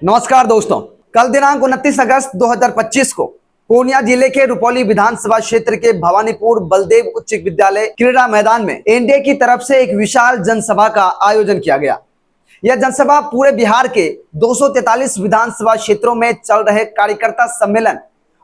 नमस्कार दोस्तों, कल दिनांक 29 अगस्त 2025 को पूर्णिया जिले के रुपौली विधानसभा क्षेत्र के भवानीपुर बलदेव उच्च विद्यालय क्रीड़ा मैदान में एनडीए की तरफ से एक विशाल जनसभा का आयोजन किया गया। यह जनसभा पूरे बिहार के 243 विधानसभा क्षेत्रों में चल रहे कार्यकर्ता सम्मेलन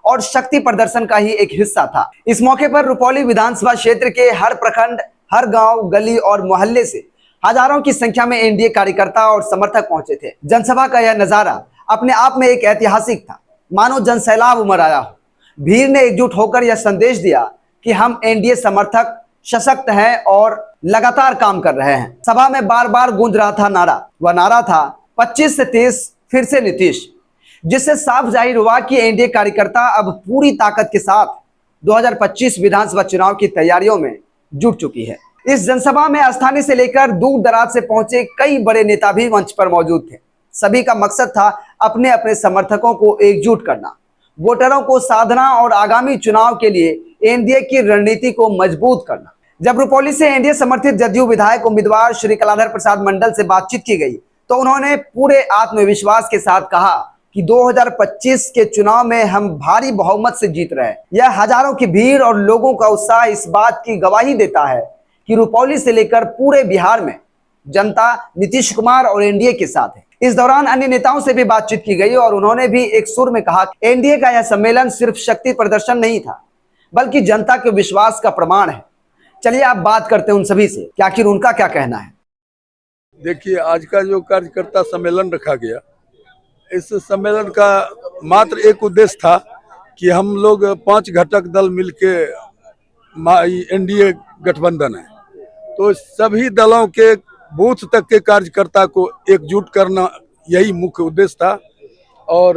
और शक्ति प्रदर्शन का ही एक हिस्सा था। इस मौके पर रुपौली विधानसभा क्षेत्र के हर प्रखंड, हर गाँव, गली और मोहल्ले से हजारों की संख्या में एनडीए कार्यकर्ता और समर्थक पहुंचे थे। जनसभा का यह नजारा अपने आप में एक ऐतिहासिक था, मानो जनसैलाब उमड़ आया हो। भीड़ ने एकजुट होकर यह संदेश दिया कि हम एनडीए समर्थक सशक्त हैं और लगातार काम कर रहे हैं। सभा में बार बार गूंज रहा था नारा, वह नारा था 25 से 30 फिर से नीतीश, जिससे साफ जाहिर हुआ कि एनडीए कार्यकर्ता अब पूरी ताकत के साथ 2025 विधानसभा चुनाव की तैयारियों में जुट चुकी है। इस जनसभा में स्थानीय से लेकर दूर दराज से पहुंचे कई बड़े नेता भी मंच पर मौजूद थे। सभी का मकसद था अपने अपने समर्थकों को एकजुट करना, वोटरों को साधना और आगामी चुनाव के लिए एनडीए की रणनीति को मजबूत करना। जब रुपौली से एनडीए समर्थित जदयू विधायक उम्मीदवार श्री कलाधर प्रसाद मंडल से बातचीत की गई तो उन्होंने पूरे आत्मविश्वास के साथ कहा कि 2025 के चुनाव में हम भारी बहुमत से जीत रहे हैं। यह हजारों की भीड़ और लोगों का उत्साह इस बात की गवाही देता है कि रुपौली से लेकर पूरे बिहार में जनता नीतीश कुमार और एनडीए के साथ है। इस दौरान अन्य नेताओं से भी बातचीत की गई और उन्होंने भी एक सुर में कहा कि एनडीए का यह सम्मेलन सिर्फ शक्ति प्रदर्शन नहीं था, बल्कि जनता के विश्वास का प्रमाण है। चलिए आप बात करते हैं उन सभी से कि आखिर उनका क्या कहना है। देखिए, आज का जो कार्यकर्ता सम्मेलन रखा गया, इस सम्मेलन का मात्र एक उद्देश्य था कि हम लोग 5 घटक दल मिलके एनडीए गठबंधन है, तो सभी दलों के बूथ तक के कार्यकर्ता को एकजुट करना यही मुख्य उद्देश्य था। और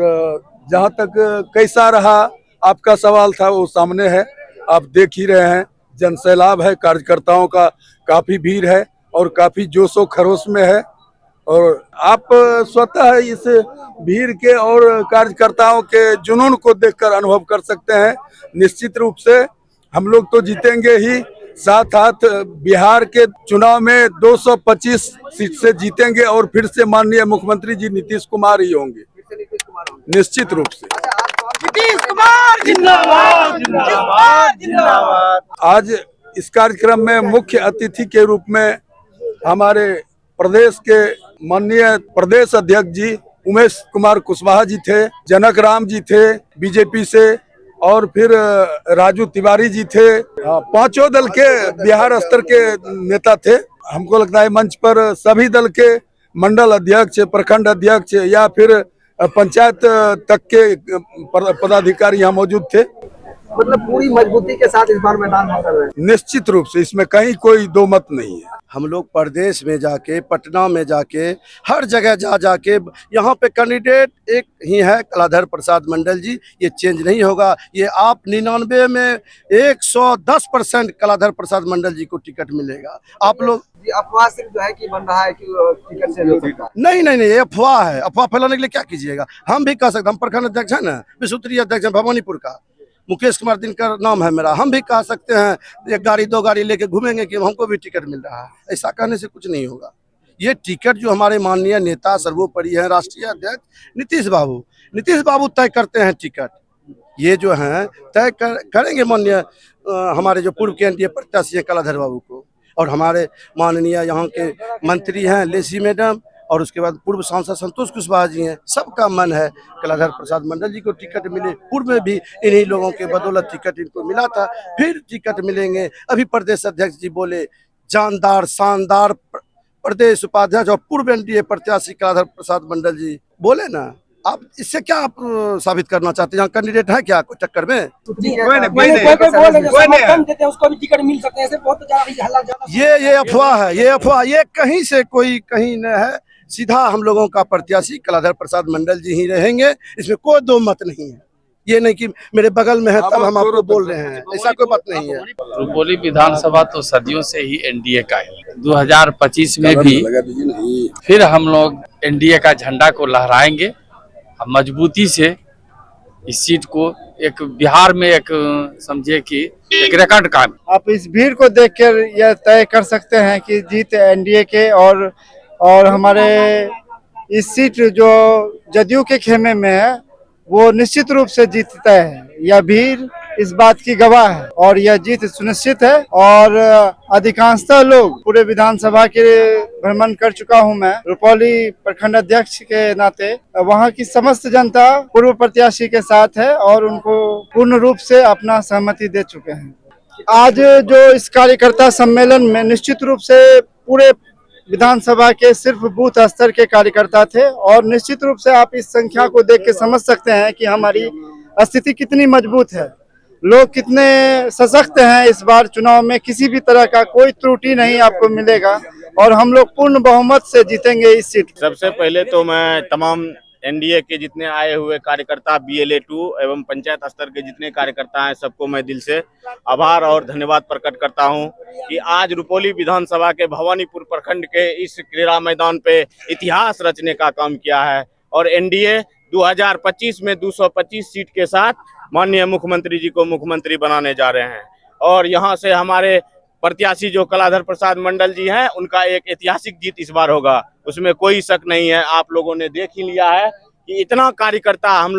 जहां तक कैसा रहा आपका सवाल था, वो सामने है, आप देख ही रहे हैं। जनसैलाब है, कार्यकर्ताओं का काफी भीड़ है और काफी जोशो खरोश में है। और आप स्वतः इस भीड़ के और कार्यकर्ताओं के जुनून को देखकर अनुभव कर सकते हैं। निश्चित रूप से हम लोग तो जीतेंगे ही, साथ साथ बिहार के चुनाव में 225 सीट से जीतेंगे और फिर से माननीय मुख्यमंत्री जी नीतीश कुमार ही होंगे, निश्चित रूप से। नीतीश कुमार जिंदाबाद, जिंदाबाद, जिंदाबाद। आज इस कार्यक्रम में मुख्य अतिथि के रूप में हमारे प्रदेश के माननीय प्रदेश अध्यक्ष जी उमेश कुमार कुशवाहा जी थे, जनक राम जी थे बीजेपी से, और फिर राजू तिवारी जी थे। 5 दल के बिहार स्तर के नेता थे। हमको लगता है मंच पर सभी दल के मंडल अध्यक्ष, प्रखंड अध्यक्ष या फिर पंचायत तक के पदाधिकारी यहाँ मौजूद थे। मतलब पूरी मजबूती के साथ इस बार मैदान में कर रहे हैं। निश्चित रूप से इसमें कहीं कोई दो मत नहीं है। हम लोग प्रदेश में जाके, पटना में जाके, हर जगह जाके यहाँ पे कैंडिडेट एक ही है, कलाधर प्रसाद मंडल जी। ये चेंज नहीं होगा। ये आप 99 में 110% कलाधर प्रसाद मंडल जी को टिकट मिलेगा। आप लोग अफवाह सिर्फ जो है कि बन रहा है कि टिकट से नहीं सकता। नहीं, ये अफवाह है। अफवाह फैलाने के लिए क्या कीजिएगा। हम भी कह सकते, हम प्रखंड अध्यक्ष है ना, विश्वोत्तरीय अध्यक्ष है भवानीपुर का, मुकेश कुमार दिनकर नाम है मेरा। हम भी कह सकते हैं, 1 गाड़ी 2 गाड़ी लेके घूमेंगे कि हमको भी टिकट मिल रहा है। ऐसा कहने से कुछ नहीं होगा। ये टिकट जो हमारे माननीय नेता सर्वोपरि हैं, राष्ट्रीय अध्यक्ष नीतीश बाबू तय करते हैं टिकट। ये जो हैं तय करेंगे माननीय हमारे जो पूर्व केंद्रीय प्रत्याशी हैं कलाधर बाबू को, और हमारे माननीय यहाँ के मंत्री हैं लेसी मैडम, और उसके बाद पूर्व सांसद संतोष कुशवाहा जी हैं। सबका मन है कलाधर प्रसाद मंडल जी को टिकट मिले। पूर्व में भी इन्हीं लोगों के बदौलत टिकट इनको मिला था, फिर टिकट मिलेंगे। अभी प्रदेश अध्यक्ष जी बोले, जानदार शानदार प्रदेश उपाध्यक्ष और पूर्व एनडीए प्रत्याशी कलाधर प्रसाद मंडल जी बोले ना। आप इससे क्या आप साबित करना चाहते हैं? यहाँ कैंडिडेट है क्या कोई टक्कर में? उसको भी टिकट मिल सकते हैं। बहुत ये अफवाह है, ये अफवाह, ये कहीं से कोई कहीं न है। सीधा हम लोगों का प्रत्याशी कलाधर प्रसाद मंडल जी ही रहेंगे। इसमें कोई दो मत नहीं है। ये नहीं कि मेरे बगल में है तब हम आपको बोल रहे हैं, ऐसा कोई बात नहीं है। रुपौली विधानसभा तो सदियों से ही एनडीए का है। 2025 में भी फिर हम लोग एनडीए का झंडा को लहराएंगे, मजबूती से इस सीट को एक बिहार में एक समझिए कि एक रिकॉर्ड काम। आप इस भीड़ को देखकर यह तय कर सकते हैं कि जीत एनडीए के और हमारे इस सीट जो जदयू के खेमे में है वो निश्चित रूप से जीतता है। यह भीड़ इस बात की गवाह है और यह जीत सुनिश्चित है। और अधिकांशतः लोग पूरे विधानसभा के भ्रमण कर चुका हूं मैं रुपौली प्रखंड अध्यक्ष के नाते, वहां की समस्त जनता पूर्व प्रत्याशी के साथ है और उनको पूर्ण रूप से अपना सहमति दे चुके हैं। आज जो इस कार्यकर्ता सम्मेलन में निश्चित रूप से पूरे विधानसभा के सिर्फ बूथ स्तर के कार्यकर्ता थे और निश्चित रूप से आप इस संख्या को देख के समझ सकते हैं कि हमारी स्थिति कितनी मजबूत है, लोग कितने सशक्त हैं। इस बार चुनाव में किसी भी तरह का कोई त्रुटि नहीं आपको मिलेगा और हम लोग पूर्ण बहुमत से जीतेंगे इस सीट। सबसे पहले तो मैं तमाम एनडीए के जितने आए हुए कार्यकर्ता BLA 2 एवं पंचायत स्तर के जितने कार्यकर्ता हैं सबको मैं दिल से आभार और धन्यवाद प्रकट करता हूं कि आज रुपौली विधानसभा के भवानीपुर प्रखंड के इस क्रीड़ा मैदान पे इतिहास रचने का काम किया है और एनडीए 2025 में 225 सीट के साथ माननीय मुख्यमंत्री जी को मुख्यमंत्री बनाने जा रहे हैं। और यहाँ से हमारे प्रत्याशी जो कलाधर प्रसाद मंडल जी हैं उनका एक ऐतिहासिक जीत इस बार होगा, उसमें कोई शक नहीं है। आप लोगों ने देख ही लिया है कि इतना कार्यकर्ता हम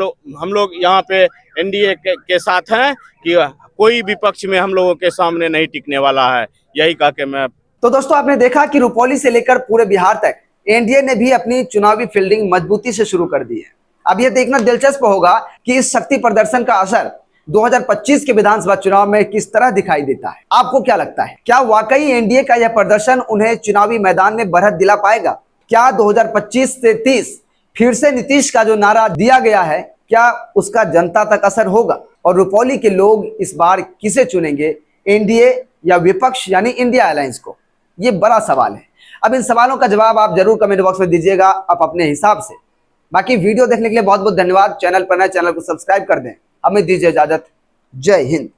लोग यहाँ पे एनडीए के साथ हैं कि कोई विपक्ष में हम लोगों के सामने नहीं टिकने वाला है। यही कह के मैं तो दोस्तों आपने देखा कि रुपौली से लेकर पूरे बिहार तक एनडीए ने भी अपनी चुनावी फील्डिंग मजबूती से शुरू कर दी है। अब यह देखना दिलचस्प होगा कि इस शक्ति प्रदर्शन का असर 2025 के विधानसभा चुनाव में किस तरह दिखाई देता है। आपको क्या लगता है, क्या वाकई एनडीए का यह प्रदर्शन उन्हें चुनावी मैदान में बढ़त दिला पाएगा? क्या 2025 से 30 फिर से नीतीश का जो नारा दिया गया है, क्या उसका जनता तक असर होगा? और रुपौली के लोग इस बार किसे चुनेंगे, एनडीए या विपक्ष यानी इंडिया अलायंस को? ये बड़ा सवाल है। अब इन सवालों का जवाब आप जरूर कमेंट बॉक्स में दीजिएगा आप अपने हिसाब से। बाकी वीडियो देखने के लिए बहुत बहुत धन्यवाद। चैनल पर नए, चैनल को सब्सक्राइब कर दें। हमें दीजिए इजाजत। जय हिंद।